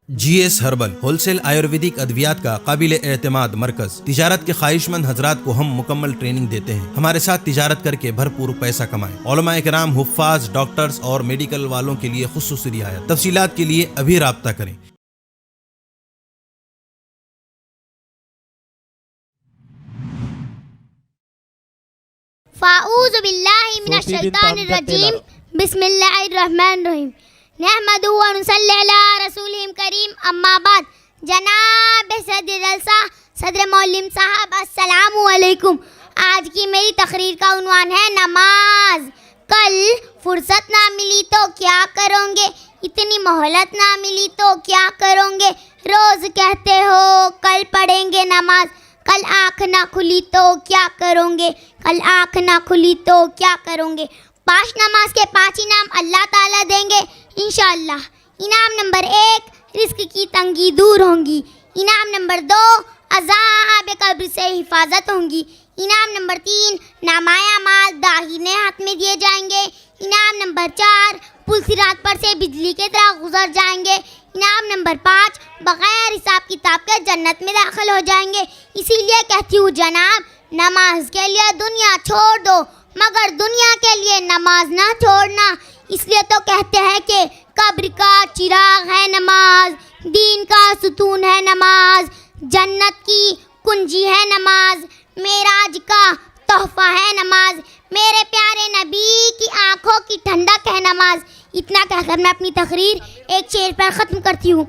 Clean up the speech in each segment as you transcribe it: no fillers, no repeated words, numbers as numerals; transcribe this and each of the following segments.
GS herbal wholesale Ayurvedic ادویات کا قابل اعتماد مرکز۔ تجارت کے خواہش مند حضرات کو ہم مکمل ٹریننگ دیتے ہیں۔ ہمارے ساتھ تجارت کر کے بھرپور پیسہ کمائیں۔ علماء کرام، حفاظ، ڈاکٹرز اور میڈیکل والوں کے لیے خصوصی رعایت۔ تفصیلات کے لیے ابھی رابطہ کریں۔ فاعوذ باللہ من الشیطان الرجیم، بسم اللہ الرحمن الرحیم، نحمدہ و نصلی علی رسولہ کریم، اما بعد۔ جناب صدر جلسہ، صدر معلم صاحب، السلام علیکم۔ آج کی میری تقریر کا عنوان ہے نماز۔ کل فرصت نہ ملی تو کیا کرو گے، اتنی مہلت نہ ملی تو کیا کرو گے، روز کہتے ہو کل پڑھیں گے نماز، کل آنکھ نہ کھلی تو کیا کرو گے، کل آنکھ نہ کھلی تو کیا کرو گے۔ 5 نماز کے 5 انعام اللہ تعالیٰ دیں گے انشاءاللہ۔ انعام نمبر 1، رزق کی تنگی دور ہوں گی۔ انعام نمبر 2، عذاب قبر سے حفاظت ہوں گی۔ انعام نمبر 3، نامۂ اعمال داہنے ہاتھ میں دیے جائیں گے۔ انعام نمبر 4، پل صراط پر سے بجلی کی طرح گزر جائیں گے۔ انعام نمبر 5، بغیر حساب کتاب کے جنت میں داخل ہو جائیں گے۔ اسی لیے کہتی ہوں جناب، نماز کے لیے دنیا چھوڑ دو مگر دنیا کے لیے نماز نہ چھوڑنا۔ اس لیے تو کہتے ہیں کہ قبر کا چراغ ہے نماز، دین کا ستون ہے نماز، جنت کی کنجی ہے نماز، معراج کا تحفہ ہے نماز، میرے پیارے نبی کی آنکھوں کی ٹھنڈک ہے نماز۔ اتنا کہہ کر میں اپنی تقریر ایک شعر پر ختم کرتی ہوں۔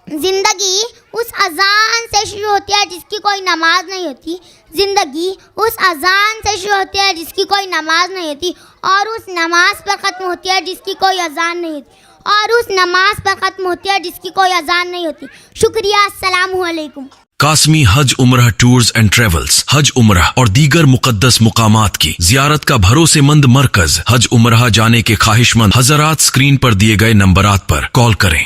زندگی اس اذان سے شروع ہوتی ہے جس کی کوئی نماز نہیں ہوتی، زندگی اس اذان سے شروع ہوتی ہے جس کی کوئی نماز نہیں ہوتی، اور اس نماز پر ختم ہوتی ہے جس کی کوئی اذان نہیں ہوتی، اور اس نماز پر ختم ہوتی ہے جس کی کوئی اذان نہیں ہوتی۔ شکریہ، السلام علیکم۔ قاسمی حج عمرہ ٹورز اینڈ ٹریولز، حج عمرہ اور دیگر مقدس مقامات کی زیارت کا بھروسے مند مرکز۔ حج عمرہ جانے کے خواہش مند حضرات اسکرین پر دیے گئے نمبرات پر کال کریں۔